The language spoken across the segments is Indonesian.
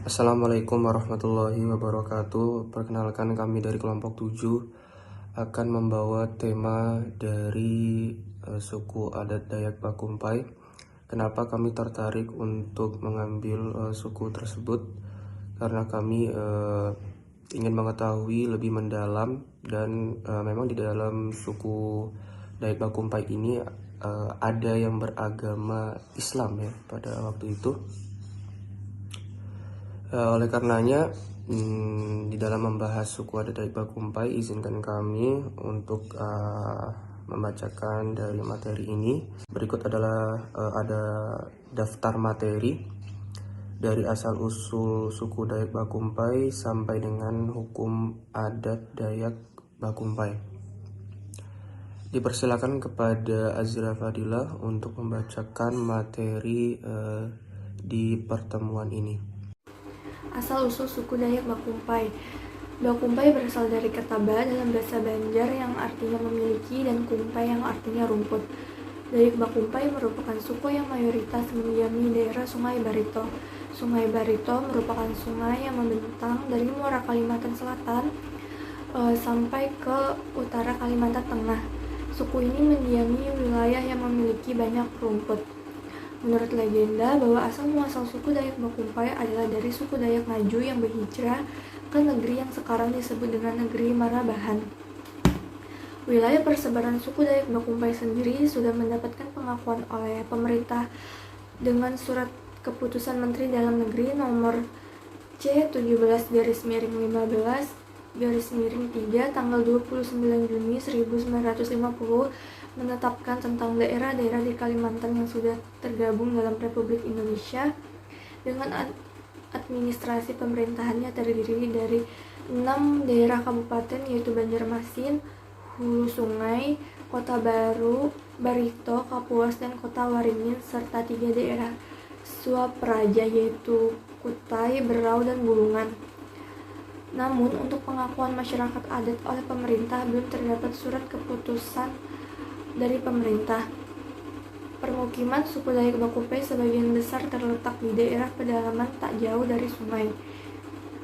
Assalamualaikum warahmatullahi wabarakatuh. Perkenalkan, kami dari kelompok 7 akan membawa tema dari suku adat Dayak Bakumpai. Kenapa kami tertarik untuk mengambil suku tersebut? Karena kami ingin mengetahui lebih mendalam dan memang di dalam suku Dayak Bakumpai ini ada yang beragama Islam ya pada waktu itu. Oleh karenanya, di dalam membahas suku adat Dayak Bakumpai, izinkan kami untuk membacakan dari materi ini. Berikut adalah ada daftar materi dari asal-usul suku Dayak Bakumpai sampai dengan hukum adat Dayak Bakumpai. Dipersilakan kepada Azra Fadilah untuk membacakan materi di pertemuan ini. Asal-usul suku Dayak Bakumpai. Bakumpai berasal dari kata ba dalam bahasa Banjar yang artinya memiliki dan kumpai yang artinya rumput. Dayak Bakumpai merupakan suku yang mayoritas mendiami daerah Sungai Barito. Sungai Barito merupakan sungai yang membentang dari Muara Kalimantan Selatan sampai ke utara Kalimantan Tengah. Suku ini mendiami wilayah yang memiliki banyak rumput. Menurut legenda bahwa asal-muasal suku Dayak Bakumpai adalah dari suku Dayak Ngaju yang berhijrah ke negeri yang sekarang disebut dengan negeri Marabahan. Wilayah persebaran suku Dayak Bakumpai sendiri sudah mendapatkan pengakuan oleh pemerintah dengan surat keputusan Menteri Dalam Negeri nomor C17/15/3 tanggal 29 Juni 1950 menetapkan tentang daerah-daerah di Kalimantan yang sudah tergabung dalam Republik Indonesia dengan administrasi pemerintahannya terdiri dari 6 daerah kabupaten, yaitu Banjarmasin, Hulu Sungai, Kota Baru, Barito, Kapuas, dan Kota Waringin, serta 3 daerah Swapraja yaitu Kutai, Berau, dan Bulungan. Namun, untuk pengakuan masyarakat adat oleh pemerintah belum terdapat surat keputusan dari pemerintah. Permukiman suku Dayak Bakumpai sebagian besar terletak di daerah pedalaman tak jauh dari sungai.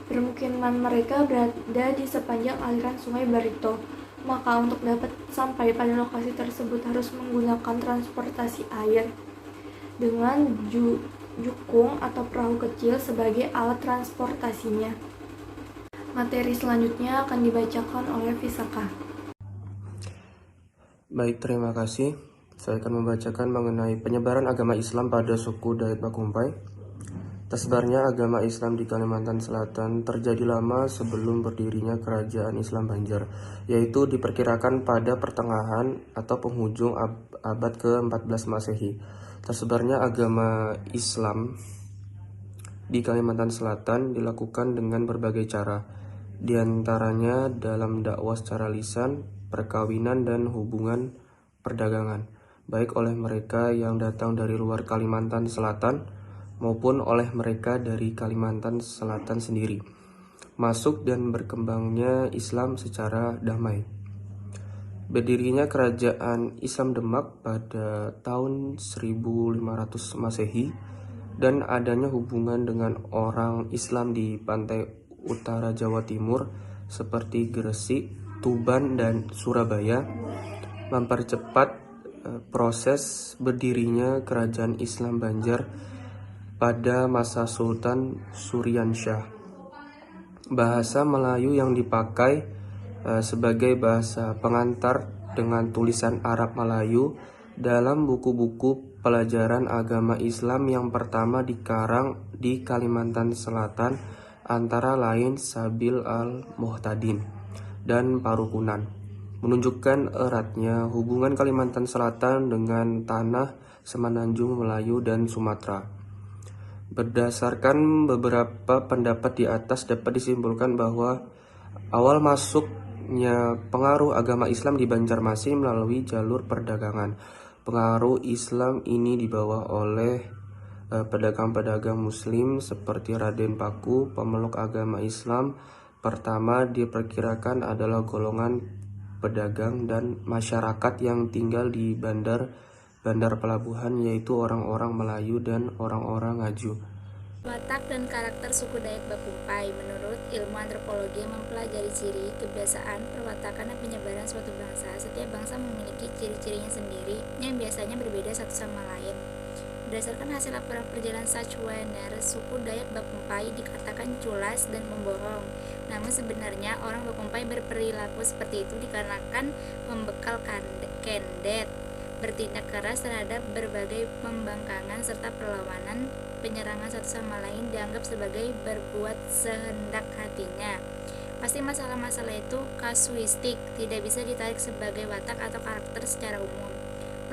Permukiman mereka berada di sepanjang aliran Sungai Barito. Maka untuk dapat sampai pada lokasi tersebut harus menggunakan transportasi air dengan jukung atau perahu kecil sebagai alat transportasinya. Materi selanjutnya akan dibacakan oleh Visaka. Baik, terima kasih. Saya akan membacakan mengenai penyebaran agama Islam pada suku Dayak Bakumpai. Tersebarnya agama Islam di Kalimantan Selatan terjadi lama sebelum berdirinya Kerajaan Islam Banjar, yaitu diperkirakan pada pertengahan atau penghujung abad ke-14 Masehi. Tersebarnya agama Islam di Kalimantan Selatan dilakukan dengan berbagai cara, di antaranya dalam dakwah secara lisan, perkawinan, dan hubungan perdagangan, baik oleh mereka yang datang dari luar Kalimantan Selatan maupun oleh mereka dari Kalimantan Selatan sendiri. Masuk dan berkembangnya Islam secara damai. Berdirinya Kerajaan Islam Demak pada tahun 1500 Masehi dan adanya hubungan dengan orang Islam di pantai utara Jawa Timur seperti Gresik, Tuban, dan Surabaya mempercepat proses berdirinya Kerajaan Islam Banjar pada masa Sultan Suryansyah. Bahasa Melayu yang dipakai sebagai bahasa pengantar dengan tulisan Arab Melayu dalam buku-buku pelajaran agama Islam yang pertama dikarang di Kalimantan Selatan antara lain Sabil al-Muhtadin dan Parukunan, menunjukkan eratnya hubungan Kalimantan Selatan dengan tanah Semenanjung Melayu dan Sumatera. Berdasarkan beberapa pendapat di atas dapat disimpulkan bahwa awal masuknya pengaruh agama Islam di Banjarmasin melalui jalur perdagangan. Pengaruh Islam ini dibawa oleh pedagang-pedagang muslim seperti Raden Paku. Pemeluk agama Islam pertama diperkirakan adalah golongan pedagang dan masyarakat yang tinggal di bandar pelabuhan, yaitu orang-orang Melayu dan orang-orang Ngaju. Watak dan karakter suku Dayak Bakumpai. Menurut ilmu antropologi yang mempelajari ciri, kebiasaan, perwatakan, dan penyebaran suatu bangsa, setiap bangsa memiliki ciri-cirinya sendiri yang biasanya berbeda satu sama lain. Berdasarkan hasil laporan perjalanan Sachwener, suku Dayak Bakumpai dikatakan culas dan pembohong. Namun sebenarnya orang Bakumpai berperilaku seperti itu dikarenakan membekal kendet, bertindak keras terhadap berbagai pembangkangan serta perlawanan. Penyerangan satu sama lain dianggap sebagai berbuat sehendak hatinya. Pasti masalah-masalah itu kasuistik, tidak bisa ditarik sebagai watak atau karakter secara umum.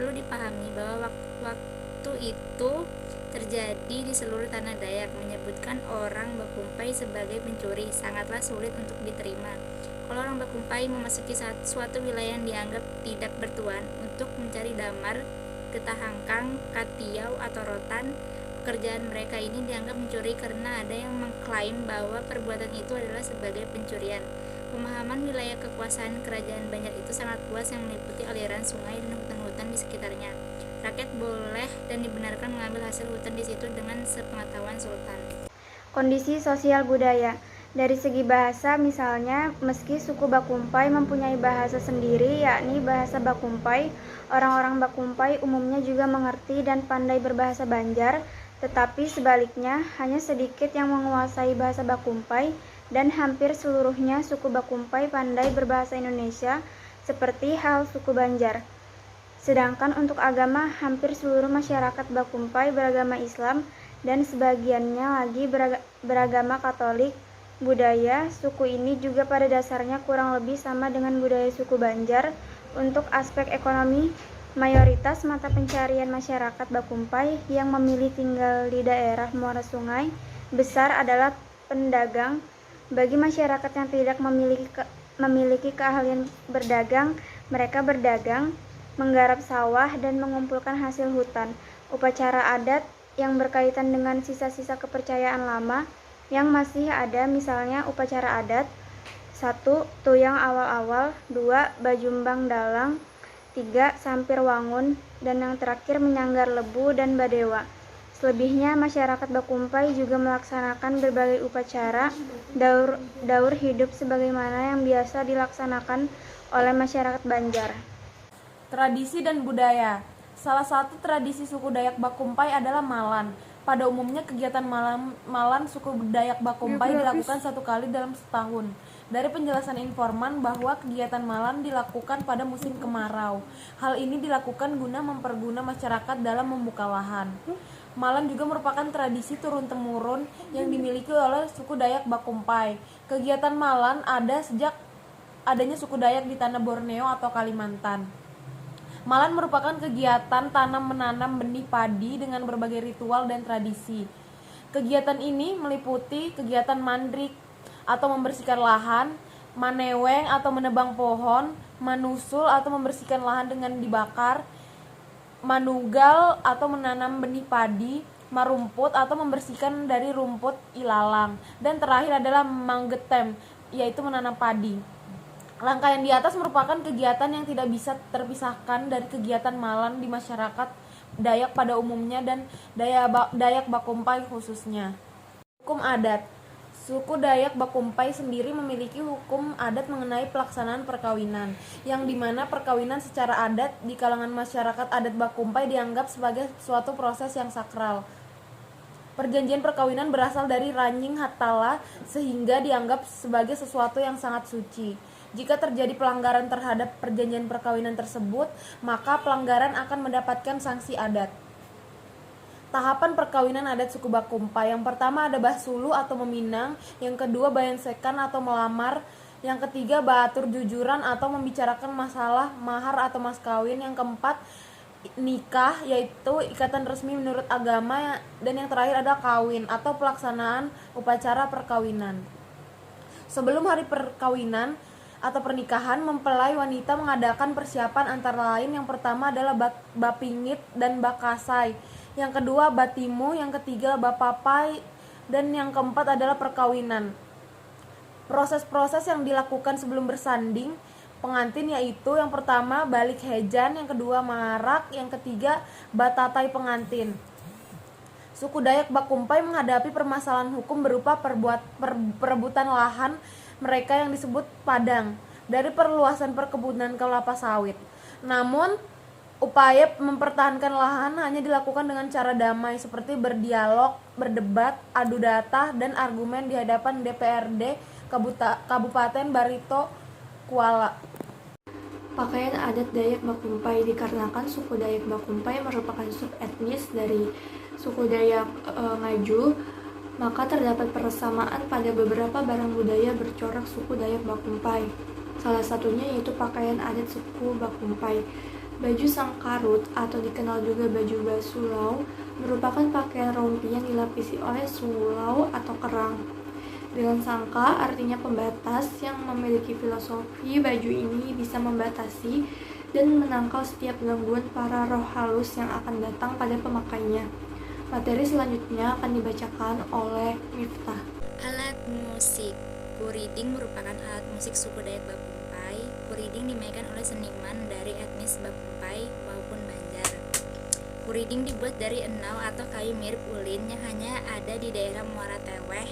Perlu dipahami bahwa waktu itu terjadi di seluruh tanah Dayak. Menyebutkan orang Bakumpai sebagai pencuri sangatlah sulit untuk diterima. Kalau orang Bakumpai memasuki suatu wilayah yang dianggap tidak bertuan untuk mencari damar, getah hangkang, katiau, atau rotan, pekerjaan mereka ini dianggap mencuri karena ada yang mengklaim bahwa perbuatan itu adalah sebagai pencurian. Pemahaman wilayah kekuasaan kerajaan Banjar itu sangat luas yang meliputi aliran sungai dan hutan-hutan di sekitarnya. Rakyat boleh dan dibenarkan mengambil hasil hutan di situ dengan sepengetahuan sultan. Kondisi sosial budaya. Dari segi bahasa, misalnya, meski suku Bakumpai mempunyai bahasa sendiri, yakni bahasa Bakumpai, orang-orang Bakumpai umumnya juga mengerti dan pandai berbahasa Banjar, tetapi sebaliknya, hanya sedikit yang menguasai bahasa Bakumpai, dan hampir seluruhnya suku Bakumpai pandai berbahasa Indonesia, seperti hal suku Banjar. Sedangkan untuk agama, hampir seluruh masyarakat Bakumpai beragama Islam, dan sebagiannya lagi beragama Katolik. Budaya suku ini juga pada dasarnya kurang lebih sama dengan budaya suku Banjar. Untuk aspek ekonomi, mayoritas mata pencarian masyarakat Bakumpai yang memilih tinggal di daerah muara sungai besar adalah pendagang. Bagi masyarakat yang tidak memiliki keahlian berdagang, mereka berdagang, menggarap sawah, dan mengumpulkan hasil hutan. Upacara adat yang berkaitan dengan sisa-sisa kepercayaan lama yang masih ada, misalnya upacara adat 1. Tuyang awal-awal, 2. Bajumbang dalang, 3. Sampir wangun, dan yang terakhir menyanggar lebu dan badewa. Selebihnya masyarakat Bakumpai juga melaksanakan berbagai upacara daur hidup sebagaimana yang biasa dilaksanakan oleh masyarakat Banjar. Tradisi dan budaya. Salah satu tradisi suku Dayak Bakumpai adalah malan. Pada umumnya kegiatan malan suku Dayak Bakumpai dilakukan 1 kali dalam setahun. Dari penjelasan informan bahwa kegiatan malan dilakukan pada musim kemarau. Hal ini dilakukan guna memperguna masyarakat dalam membuka lahan. Malan juga merupakan tradisi turun-temurun yang dimiliki oleh suku Dayak Bakumpai. Kegiatan malan ada sejak adanya suku Dayak di tanah Borneo atau Kalimantan. Malan merupakan kegiatan tanam-menanam benih padi dengan berbagai ritual dan tradisi. Kegiatan ini meliputi kegiatan mandrik atau membersihkan lahan, maneweng atau menebang pohon, manusul atau membersihkan lahan dengan dibakar, manugal atau menanam benih padi, marumput atau membersihkan dari rumput ilalang, dan terakhir adalah manggetem, yaitu menanam padi. Langkah yang di atas merupakan kegiatan yang tidak bisa terpisahkan dari kegiatan malan di masyarakat Dayak pada umumnya dan Dayak Bakumpai khususnya. Hukum adat. Suku Dayak Bakumpai sendiri memiliki hukum adat mengenai pelaksanaan perkawinan, yang dimana perkawinan secara adat di kalangan masyarakat adat Bakumpai dianggap sebagai suatu proses yang sakral. Perjanjian perkawinan berasal dari Ranying Hatala sehingga dianggap sebagai sesuatu yang sangat suci. Jika terjadi pelanggaran terhadap perjanjian perkawinan tersebut, maka pelanggaran akan mendapatkan sanksi adat. Tahapan perkawinan adat suku Bakumpai. Yang pertama ada bahsulu atau meminang, yang kedua bayensekan atau melamar, yang ketiga baatur jujuran atau membicarakan masalah mahar atau mas kawin, yang keempat nikah yaitu ikatan resmi menurut agama, dan yang terakhir ada kawin atau pelaksanaan upacara perkawinan. Sebelum hari perkawinan atau pernikahan, mempelai wanita mengadakan persiapan antara lain yang pertama adalah bapingit dan bakasai, yang kedua batimu, yang ketiga bapapai, dan yang keempat adalah perkawinan. Proses-proses yang dilakukan sebelum bersanding pengantin yaitu yang pertama balik hejan, yang kedua marak, yang ketiga batatai pengantin. Suku Dayak Bakumpai menghadapi permasalahan hukum berupa perebutan lahan mereka yang disebut padang dari perluasan perkebunan kelapa sawit. Namun, upaya mempertahankan lahan hanya dilakukan dengan cara damai seperti berdialog, berdebat, adu data, dan argumen di hadapan DPRD Kabupaten Barito Kuala. Pakaian adat Dayak Bakumpai dikarenakan suku Dayak Bakumpai merupakan subetnis dari suku Dayak Ngaju, maka terdapat persamaan pada beberapa barang budaya bercorak suku Dayak Bakumpai. Salah satunya yaitu pakaian adat suku Bakumpai. Baju sangkarut atau dikenal juga baju basulau merupakan pakaian rompi yang dilapisi oleh sulau atau kerang. Dengan sangka artinya pembatas yang memiliki filosofi baju ini bisa membatasi dan menangkal setiap gangguan para roh halus yang akan datang pada pemakainya. Materi selanjutnya akan dibacakan oleh Miftah. Alat musik. Kuriding merupakan alat musik suku Dayak Bakumpai. Kuriding dimainkan oleh seniman dari etnis Bakumpai maupun Banjar. Kuriding dibuat dari enau atau kayu mirip ulin yang hanya ada di daerah Muara Teweh,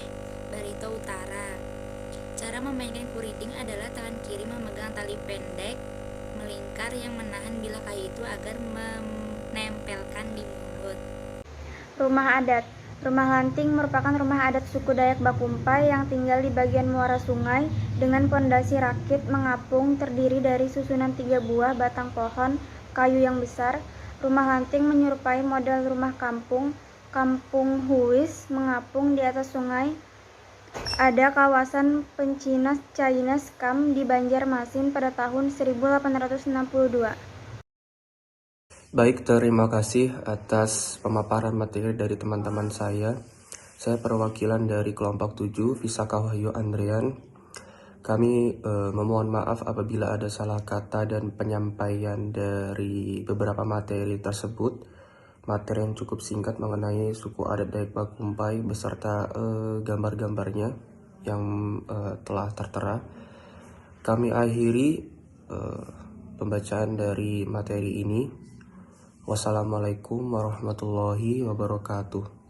Barito Utara. Cara memainkan kuriding adalah tangan kiri memegang tali pendek melingkar yang menahan bilah kayu itu agar menempelkan di mulut. Rumah adat. Rumah lanting merupakan rumah adat suku Dayak Bakumpai yang tinggal di bagian muara sungai dengan pondasi rakit mengapung terdiri dari susunan 3 buah batang pohon kayu yang besar. Rumah lanting menyerupai model rumah kampung Huis mengapung di atas sungai. Ada kawasan Pencinas Cainas Kam di Banjarmasin pada tahun 1862. Baik, terima kasih atas pemaparan materi dari teman-teman saya. Saya perwakilan dari kelompok 7, Visaka Wahyu Andrian. Kami memohon maaf apabila ada salah kata dan penyampaian dari beberapa materi tersebut. Materi yang cukup singkat mengenai suku adat Dayak Bakumpai beserta gambar-gambarnya yang telah tertera. Kami akhiri pembacaan dari materi ini. Wassalamualaikum warahmatullahi wabarakatuh.